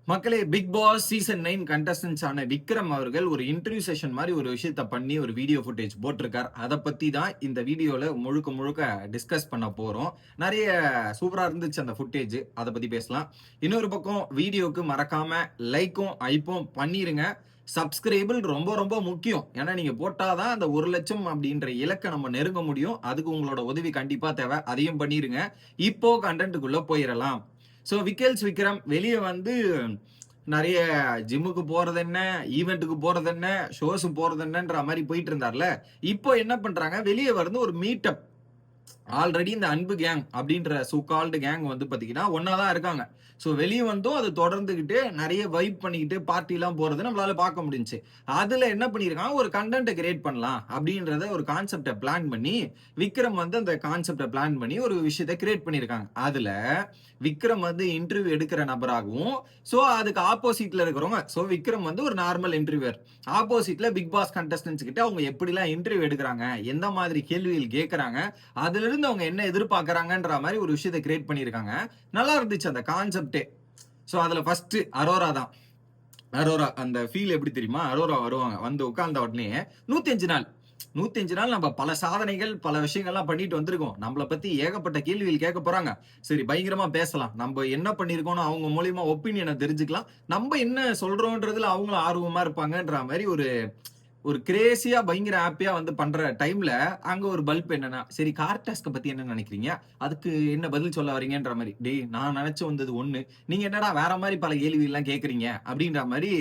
மக்களே, big Boss season 9 contestants ஆன விக்ரம் அவர்கள் ஒரு இன்டர்வியூ செஷன் மாதிரி ஒரு விஷயத்த பண்ணி ஒரு வீடியோ ஃபுட்டேஜ் போட்டிருக்கார். அதை பத்தி தான் இந்த வீடியோல முழுக்க முழுக்க டிஸ்கஸ் பண்ண போறோம். நிறைய சூப்பரா இருந்துச்சு அந்த ஃபுட்டேஜ். அதை பத்தி பேசலாம். இன்னொரு பக்கம் வீடியோக்கு மறக்காம லைக்கும் ஐப்பும் பண்ணிருங்க. சப்ஸ்கிரைபிள் ரொம்ப ரொம்ப முக்கியம். ஏன்னா நீங்க போட்டாதான் அந்த 1,00,000 அப்படின்ற இலக்கை நம்ம நெருங்க முடியும். அதுக்கு உங்களோட உதவி கண்டிப்பா தேவை. அதையும் பண்ணிருங்க. இப்போ கண்டென்ட்டுக்குள்ள போயிடலாம். ஸோ விக்ரம் வெளியே வந்து நிறைய ஜிம்முக்கு போறது என்ன, ஈவெண்ட்டுக்கு போறது என்ன, ஷோஸ் போறது என்னன்ற மாதிரி போயிட்டு இருந்தார்ல. இப்போ என்ன பண்றாங்க, வெளியே வந்து ஒரு மீட்டப். ஆல்ரெடி இந்த அன்பு கேங் அப்படின்ற சூகால்டு கேங் வந்து பாத்தீங்கன்னா ஒன்னாதான் இருக்காங்க. ஸோ வெளியே வந்தும் அது தொடர்ந்துகிட்டு நிறைய வைப் பண்ணிக்கிட்டு பார்ட்டி எல்லாம் போறது நம்மளால பார்க்க முடிஞ்சு. அதுல என்ன பண்ணிருக்காங்க, ஒரு கண்டென்ட் கிரியேட் பண்ணலாம் அப்படின்றத ஒரு கான்செப்டை பிளான் பண்ணி விக்ரம் வந்து அந்த கான்செப்டை பிளான் பண்ணி ஒரு விஷயத்தை கிரியேட் பண்ணிருக்காங்க. அதுல விக்ரம் வந்து இன்டர்வியூ எடுக்கிற நபராகவும், ஸோ அதுக்கு ஆப்போசிட்ல இருக்கிறவங்க, ஸோ விக்ரம் வந்து ஒரு நார்மல் இன்டர்வியூர், ஆப்போசிட்ல பிக் பாஸ் கண்டஸ்டன்ஸ் கிட்ட அவங்க எப்படிலாம் இன்டர்வியூ எடுக்கிறாங்க, எந்த மாதிரி கேள்விகள் கேட்கறாங்க, அதுல இருந்து அவங்க என்ன எதிர்பார்க்கறாங்கன்ற மாதிரி ஒரு விஷயத்தை கிரியேட் பண்ணிருக்காங்க. நல்லா இருந்துச்சு அந்த கான்செப்டே. சோ அதுல ஃபர்ஸ்ட் அரோரா தான். அரோரா அந்த ஃபீல் எப்படி தெரியுமா, அரோரா வருவாங்க, வந்து உட்கார்ந்த உடனே 105 நாள் 105 நாள் நம்ம பல சாதனைகள் பல விஷயங்கள்லாம் பண்ணிட்டு வந்திருக்கோம். நம்மளை பத்தி ஏகப்பட்ட கேள்விகள் கேட்க போறாங்க. சரி, பயங்கரமா பேசலாம். நம்ம என்ன பண்ணிருக்கோம்னு அவங்க மூலியமா ஒப்பீனியனை தெரிஞ்சுக்கலாம். நம்ம என்ன சொல்றோம்ன்றதுல அவங்களும் ஆர்வமா இருப்பாங்கன்ற மாதிரி ஒரு ஒரு கிரேசியா பயங்கர ஹாப்பியா வந்து பண்ற டைம்ல அங்க ஒரு பல்ப் என்னன்னா, சரி கார்டாஸ்க பத்தி என்ன நினைக்கிறீங்க, அதுக்கு என்ன பதில் சொல்ல வரீங்கன்ற மாதிரி. டேய், நான் நினைச்சு வந்தது ஒண்ணு, நீங்க என்னடா வேற மாதிரி பல கேள்வி எல்லாம் கேக்குறீங்க அப்படின்ற மாதிரி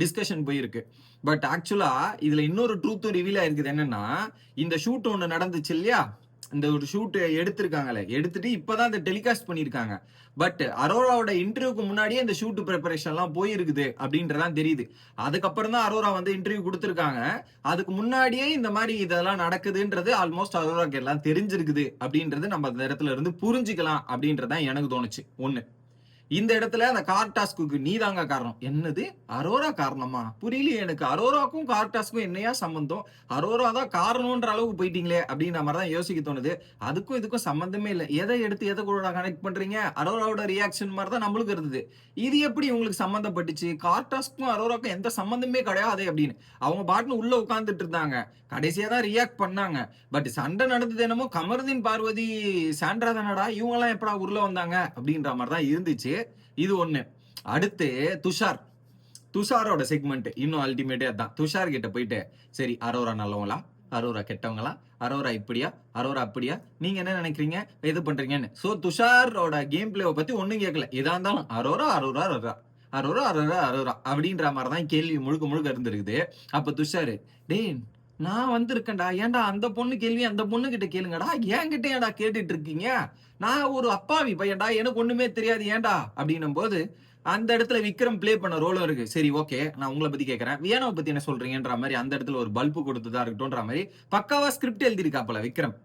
டிஸ்கஷன் போயிருக்கு. பட் ஆக்சுவலா இதுல இன்னொரு ட்ரூத்தும் ரிவீல் ஆயிருக்குது. என்னன்னா, இந்த ஷூட் ஒண்ணு நடந்துச்சு இல்லையா, இந்த ஒரு ஷூட் எடுத்திருக்காங்களே, எடுத்துட்டு இப்பதான் இந்த டெலிகாஸ்ட் பண்ணிருக்காங்க. பட் அரோராவோட இன்டர்வியூக்கு முன்னாடியே இந்த ஷூட் ப்ரிப்பரேஷன் எல்லாம் போயிருக்குது அப்படின்றதான் தெரியுது. அதுக்கப்புறம் தான் அரோரா வந்து இன்டர்வியூ கொடுத்திருக்காங்க. அதுக்கு முன்னாடியே இந்த மாதிரி இதெல்லாம் நடக்குதுன்றது ஆல்மோஸ்ட் அரோராக்கு எல்லாம் தெரிஞ்சிருக்குது அப்படின்றது நம்ம அந்த இடத்துல இருந்து புரிஞ்சுக்கலாம் அப்படின்றதான் எனக்கு தோணுச்சு. ஒண்ணு, இந்த இடத்துல அந்த கார் டாஸ்க்கு நீதாங்க காரணம். என்னது, அரோரா காரணமா? புரியலையே எனக்கு. அரோராக்கும் கார் டாஸ்க்கும் என்னையா சம்பந்தம்? அரோரா தான் காரணம்ன்ற அளவுக்கு போயிட்டீங்களே அப்படின்ற மாதிரி தான் யோசிக்க தோணுது. அதுக்கும் இதுக்கும் சம்பந்தமே இல்லை. எதை எடுத்து எதை கூட கனெக்ட் பண்றீங்க? அரோராவோட ரியாக்ஷன் மாதிரி தான் நம்மளுக்கு இருந்தது. இது எப்படி உங்களுக்கு சம்பந்தப்பட்டுச்சு? கார் டாஸ்க்கும் அரோராக்கும் எந்த சம்பந்தமே கிடையாது அப்படின்னு அவங்க பாட்டுன்னு உள்ள உட்கார்ந்துட்டு இருந்தாங்க. கடைசியா தான் ரியாக்ட் பண்ணாங்க. பட் சண்டை நடந்தது என்னமோ கமருதீன் பார்வதி சாண்ட்ரா தானடா, இவங்க எல்லாம் எப்படா உள்ள வந்தாங்க அப்படின்ற மாதிரி தான் இருந்துச்சு. இது ஒண்ணு. அடுத்து துஷாரோட செக்மெண்ட் இன்னும் அல்டிமேட்டே அதான். துஷார் கிட்ட போயிட்டு, சரி அரோரா நல்லவங்களா, அரோரா கெட்டவங்களா, அரோரா இப்படியா, அரோரா அப்படியா, நீங்க என்ன நினைக்கிறீங்க, எது பண்றீங்கன்னு. சோ துஷாரோட கேம் பிளேவை பத்தி ஒண்ணும் கேட்கல. எதா இருந்தாலும் அரோரா அரோரா அரோரா அரோரா அரோரா அரோரா அப்படின்ற மாதிரி தான் கேள்வி முழுக்க முழுக்க இருந்திருக்குது. அப்ப துஷாரு, டேய் நான் வந்திருக்கேன்டா, ஏன்டா அந்த பொண்ணு கேள்வி அந்த பொண்ணு கிட்ட கேளுங்கடா, என்கிட்ட ஏன்டா கேட்டுட்டு இருக்கீங்க, நான் ஒரு அப்பாவி பையன்டா, எனக்கு ஒண்ணுமே தெரியாது ஏன்டா அப்படின்னும் போது அந்த இடத்துல விக்ரம் பிளே பண்ண ரோலும் இருக்கு. சரி ஓகே, நான் உங்களை பத்தி கேட்கறேன், வியானாவை பத்தி என்ன சொல்றீங்கன்ற மாதிரி அந்த இடத்துல ஒரு பல்பு கொடுத்ததா இருக்கட்டும்ன்ற மாதிரி பக்காவா ஸ்கிரிப்ட் எழுதியிருக்காப்பல விக்ரம்.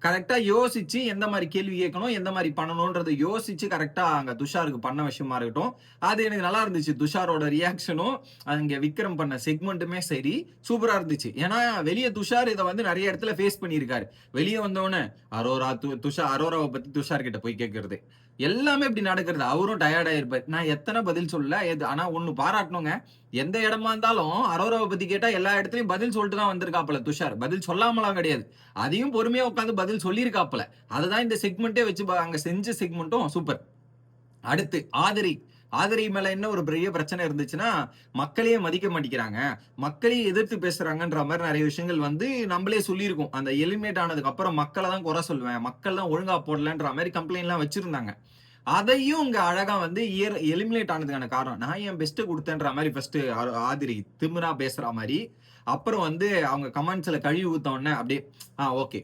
கரெக்டா யோசிச்சு எந்த மாதிரி கேள்வி கேட்கணும், எந்த மாதிரி பண்ணணும்ன்றதை யோசிச்சு கரெக்டா அங்க துஷாருக்கு பண்ண விஷயமா இருக்கட்டும். அது எனக்கு நல்லா இருந்துச்சு. துஷாரோட ரியாக்ஷனும் அங்க விக்ரம் பண்ண செக்மெண்ட்டுமே சரி சூப்பரா இருந்துச்சு. ஏன்னா வெளியே துஷார் இதை வந்து நிறைய இடத்துல ஃபேஸ் பண்ணியிருக்காரு. வெளியே வந்தவொடனே அரோராவை பத்தி துஷார் கிட்ட போய் கேட்கறது எல்லாமே இப்படி நடக்கிறது. அவரும் டயர்டா இருப்பார். நான் எத்தனை பதில் சொல்ல, ஆனா ஒண்ணு பாராட்டணுங்க, எந்த இடமா இருந்தாலும் அரோராவை பத்தி கேட்டா எல்லா இடத்துலயும் பதில் சொல்லிட்டு தான் வந்திருக்காப்பல துஷார். பதில் சொல்லாமலாம் கிடையாது. அதையும் பொறுமையா உட்காந்து பதில் சொல்லியிருக்காப்பல. அதுதான் இந்த செக்மெண்ட்டே வச்சு அங்க செஞ்ச செக்மெண்ட்டும் சூப்பர். அடுத்து ஆதரி மேல என்ன ஒரு பெரிய பிரச்சனை இருந்துச்சுன்னா, மக்களையே மதிக்க மாட்டேங்கிறாங்க, மக்களையே எதிர்த்து பேசுறாங்கன்ற மாதிரி நிறைய விஷயங்கள் வந்து நம்மளே சொல்லியிருக்கோம். அந்த எலிமினேட் ஆனதுக்கு அப்புறம் மக்களை தான் குறை சொல்லுவேன், மக்கள் தான் ஒழுங்கா போடலன்ற மாதிரி கம்ப்ளைண்ட் எல்லாம் வச்சிருந்தாங்க. அதையும் இங்க அழகா வந்து எலிமினேட் ஆனதுக்கான காரணம், நான் என் பெஸ்ட் கொடுத்தேன்ற மாதிரி ஃபர்ஸ்ட் ஆதிரி திமிரா பேசுற மாதிரி, அப்புறம் வந்து அவங்க கமெண்ட்ஸ்ல கழுவி ஊத்த உடனே அப்படியே ஓகே,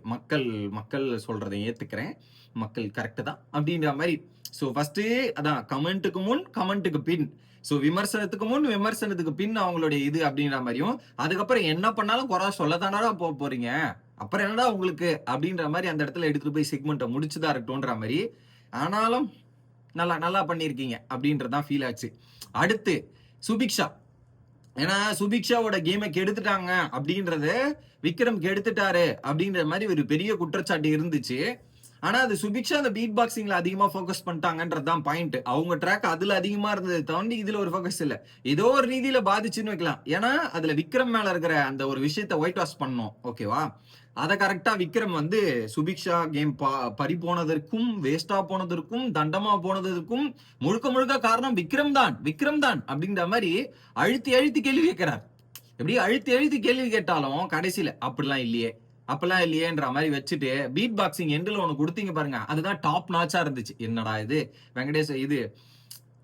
மக்கள் சொல்றதை ஏத்துக்கிறேன், மக்கள் கரெக்ட் தான் அப்படின்ற மாதிரி. ஸோ ஃபர்ஸ்ட் அதான் கமெண்ட்டுக்கு முன் கமெண்ட்டுக்கு பின், ஸோ விமர்சனத்துக்கு முன் விமர்சனத்துக்கு பின் அவங்களுடைய இது அப்படின்ற மாதிரியும், அதுக்கப்புறம் என்ன பண்ணாலும் குறை சொல்லத்தானடா போறீங்க, அப்புறம் என்னடா உங்களுக்கு அப்படின்ற மாதிரி அந்த இடத்துல எடுத்துட்டு போய் செக்மெண்ட்டை முடிச்சுதான் இருக்கட்டும்ன்ற மாதிரி. ஆனாலும் நல்லா நல்லா பண்ணியிருக்கீங்க அப்படின்றதான் ஃபீல் ஆச்சு. அடுத்து சுபிக்ஷா, ஏன்னா சுபிக்ஷாவோட கேமை கெடுத்துட்டாங்க அப்படின்றத விக்ரம் கெடுத்துட்டாரு அப்படின்ற மாதிரி ஒரு பெரிய குற்றச்சாட்டு இருந்துச்சு. ஆனா அது சுபிக்ஷா அந்த பீட் பாக்ஸிங்ல அதிகமா ஃபோக்கஸ் பண்ணிட்டாங்கன்றதுதான் பாயிண்ட். அவங்க ட்ராக் அதுல அதிகமா இருந்ததை தாண்டி இதுல ஒரு ஃபோக்கஸ் இல்ல. ஏதோ ஒரு ரீதியில பாதிச்சுன்னு வைக்கலாம். ஏன்னா அதுல விக்ரம் மேல இருக்கிற அந்த ஒரு விஷயத்த ஒயிட் வாஷ் பண்ணோம். ஓகேவா? அத கரெக்டா விக்ரம் வந்து சுபிக்ஷா கேம் பறி போனதற்கும், வேஸ்டா போனதற்கும், தண்டமா போனதற்கும் முழுக்க முழுக்க காரணம் விக்ரம் தான் அப்படின்ற மாதிரி அழுத்தி அழுத்தி கேள்வி கேட்கிறார். எப்படி அழுத்தி அழுத்தி கேள்வி கேட்டாலும் கடைசியில அப்படிலாம் இல்லையேன்ற மாதிரி வச்சுட்டு பீட் பாக்ஸிங் எண்டில் ஒன்று கொடுத்தீங்க பாருங்க, அதுதான் டாப் நாச்சா இருந்துச்சு. என்னடா இது வெங்கடேஷ் இது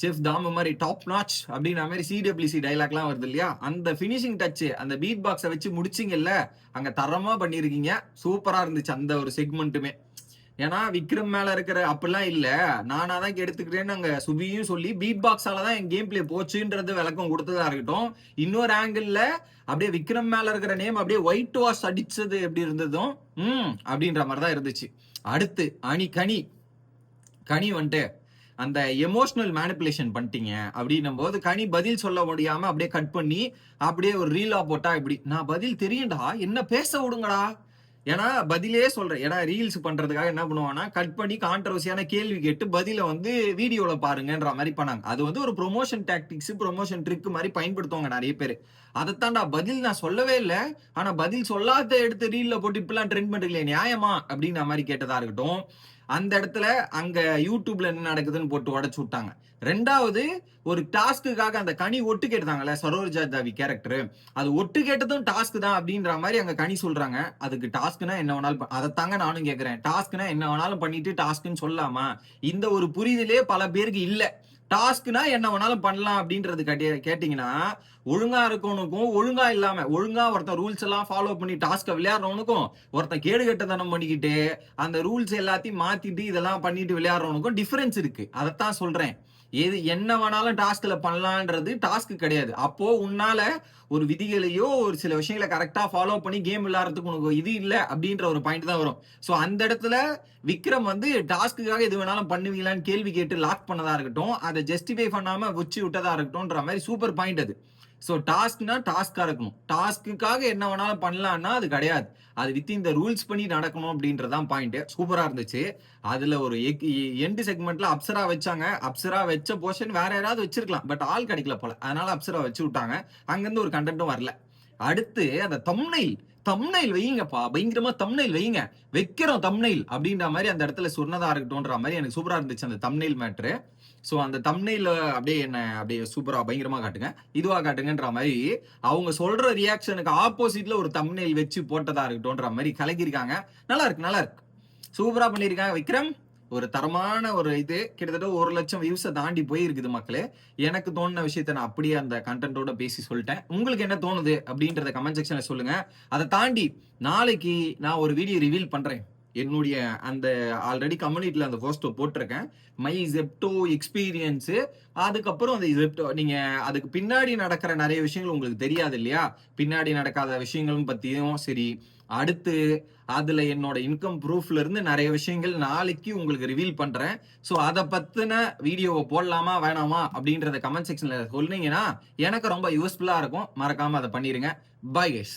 செஃப் தாமு மாதிரி டாப் நாச் அப்படின்ற மாதிரி சிடபிள்யூசி டைலாக்லாம் வருது இல்லையா, அந்த பினிஷிங் டச் அந்த பீட் பாக்ஸை வச்சு முடிச்சிங்கல்ல, அங்க தரமா பண்ணிருக்கீங்க. சூப்பரா இருந்துச்சு அந்த ஒரு செக்மெண்ட்டுமே. ஏன்னா விக்ரம் மேல இருக்கிற அப்படிலாம் இல்ல, நானா தான் எடுத்துக்கிட்டேன்னு அங்க சுபியும் சொல்லி பீட் பாக்ஸால தான் என் கேம் பிளே போச்சுன்றது விளக்கம் கொடுத்ததா இருக்கட்டும். இன்னொரு ஆங்கிள் அப்படியே விக்ரம் மேல இருக்கிற நேம் அப்படியே ஒயிட் வாஷ் அடிச்சது எப்படி இருந்ததும் அப்படின்ற மாதிரி தான் இருந்துச்சு. அடுத்து கனி வந்துட்டு அந்த எமோஷனல் மேனிப்புலேஷன் பண்ணிட்டீங்க அப்படின்னும் போது கனி பதில் சொல்ல முடியாம அப்படியே கட் பண்ணி அப்படியே ஒரு ரீலா போட்டா இப்படி நான் பதில் தெரியும்டா என்ன பேச விடுங்கடா. ஏன்னா பதிலே சொல்றேன். ஏன்னா ரீல்ஸ் பண்றதுக்காக என்ன பண்ணுவாங்கன்னா கட் பண்ணி கான்ட்ரவர்சியான கேள்வி கேட்டு பதில வந்து வீடியோல பாருங்கன்ற மாதிரி பண்ணாங்க. அது வந்து ஒரு ப்ரொமோஷன் டாக்டிக்ஸ் ப்ரொமோஷன் ட்ரிக் மாதிரி பயன்படுத்துவாங்க நிறைய பேர். அதைத்தாண்டா பதில் நான் சொல்லவே இல்லை, ஆனா பதில் சொல்லாத எடுத்து ரீல்ல போட்டு இப்பெல்லாம் ட்ரெண்ட் பண்றீங்களே நியாயமா அப்படின்ற மாதிரி கேட்டதா இருக்கட்டும். அந்த இடத்துல அங்க யூடியூப்ல என்ன நடக்குதுன்னு போட்டு உடச்சு விட்டாங்க. ரெண்டாவது ஒரு டாஸ்க்குக்காக அந்த கனி ஒட்டு கேட்டாங்கல்ல சரோஜா தேவி கேரக்டர், அது ஒட்டு கேட்டதும் டாஸ்க் தான் அப்படின்ற மாதிரி அங்க கனி சொல்றாங்க. அதுக்கு டாஸ்க்னா என்ன வேணாலும் அதைத்தாங்க நானும் கேட்கிறேன். டாஸ்க்னா என்ன வேணாலும் பண்ணிட்டு டாஸ்க்னு சொல்லாமா? இந்த ஒரு புரிதலே பல பேருக்கு இல்ல. டாஸ்க்னா என்ன வேணாலும் பண்ணலாம் அப்படின்றது கேட்டீங்கன்னா, ஒழுங்கா இருக்கவனுக்கும் ஒழுங்கா இல்லாம ஒழுங்கா ஒருத்தன் ரூல்ஸ் எல்லாம் ஃபாலோ பண்ணி டாஸ்க விளையாடுறவனுக்கும் ஒருத்தன் கேடு கெட்டத்தனம் பண்ணிக்கிட்டு அந்த ரூல்ஸ் எல்லாத்தையும் மாத்திட்டு இதெல்லாம் பண்ணிட்டு விளையாடுறவனுக்கும் டிஃபரன்ஸ் இருக்கு. அதைத்தான் சொல்றேன். எது என்ன வேணாலும் டாஸ்க்ல பண்ணலான்றது டாஸ்க் கிடையாது. அப்போ உன்னால ஒரு விதிகளையோ ஒரு சில விஷயங்களை கரெக்டா ஃபாலோ பண்ணி கேம் விளையாடுறதுக்கு உனக்கு இது இல்ல அப்படின்ற ஒரு பாயிண்ட் தான் வரும். சோ அந்த இடத்துல விக்ரம் வந்து டாஸ்க்குக்காக எது வேணாலும் பண்ணுவீங்களான்னு கேள்வி கேட்டு லாக் பண்ணதா இருக்கட்டும், அதை ஜஸ்டிஃபை பண்ணாம வச்சு விட்டதா இருக்கட்டும்ன்ற மாதிரி சூப்பர் பாயிண்ட் அது. ஸோ டாஸ்க்னா டாஸ்கா இருக்கணும். டாஸ்க்குக்காக என்ன வேணாலும் பண்ணலாம்னா அது கிடையாது. அது வித் இந்த ரூல்ஸ் பண்ணி நடக்கணும் அப்படின்றதான் பாயிண்ட். சூப்பரா இருந்துச்சு. அதுல ஒரு எண்டு செக்மெண்ட்ல அப்சரா வச்சாங்க. அப்சரா வச்ச போர்ஷன் வேற யாராவது வச்சிருக்கலாம், பட் ஆள் கிடைக்கல போல, அதனால அப்சரா வச்சு விட்டாங்க. அங்கிருந்து ஒரு கண்டென்ட்டும் வரல. அடுத்து அந்த தம்ப்நெயில் வைங்கப்பா, பயங்கரமா தம்ப்நெயில் வைங்க, வைக்கிறோம் தம்ப்நெயில் அப்படின்ற மாதிரி அந்த இடத்துல சொன்னதா இருக்கட்டும்ன்ற மாதிரி எனக்கு சூப்பரா இருந்துச்சு அந்த தம்ப்நெயில் மேட்ரு. ஸோ அந்த தம்ப்நெயில அப்படியே என்ன அப்படியே சூப்பரா பயங்கரமா காட்டுங்க, இதுவா காட்டுங்கன்ற மாதிரி அவங்க சொல்ற ரியாக்ஷனுக்கு ஆப்போசிட்ல ஒரு தம்ப்நெயில் வச்சு போட்டதா இருக்கட்டும்ன்ற மாதிரி கலக்கிருக்காங்க. நல்லா இருக்கு, சூப்பரா பண்ணிருக்காங்க. விக்ரம் ஒரு தரமான ஒரு இது கிட்டத்தட்ட 1,00,000 வியூஸை தாண்டி போயிருக்குது மக்களே. எனக்கு தோணுன விஷயத்த நான் அப்படியே அந்த கண்டென்ட்டோட பேசி சொல்லிட்டேன். உங்களுக்கு என்ன தோணுது அப்படின்றத கமெண்ட் செக்ஷன்ல சொல்லுங்க. அதை தாண்டி நாளைக்கு நான் ஒரு வீடியோ ரிவீல் பண்றேன். என்னுடைய அந்த ஆல்ரெடி கம்யூனிட்டில அந்த போஸ்ட் போட்டிருக்கேன். My Zepto experience. அதுக்கப்புறம் அந்த ஜெப்டோ நீங்க அதுக்கு பின்னாடி நடக்கிற நிறைய விஷயங்கள் உங்களுக்கு தெரியாது இல்லையா, பின்னாடி நடக்காத விஷயங்களும் பத்தியும் சரி. அடுத்து அதுல என்னோட இன்கம் ப்ரூஃப்ல இருந்து நிறைய விஷயங்கள் நாளைக்கு உங்களுக்கு ரிவீல் பண்றேன். ஸோ அதை பத்தின வீடியோவை போடலாமா வேணாமா அப்படின்றத கமெண்ட் செக்ஷன்ல சொன்னீங்கன்னா எனக்கு ரொம்ப யூஸ்ஃபுல்லா இருக்கும். மறக்காம அதை பண்ணிருங்க. Bye guys.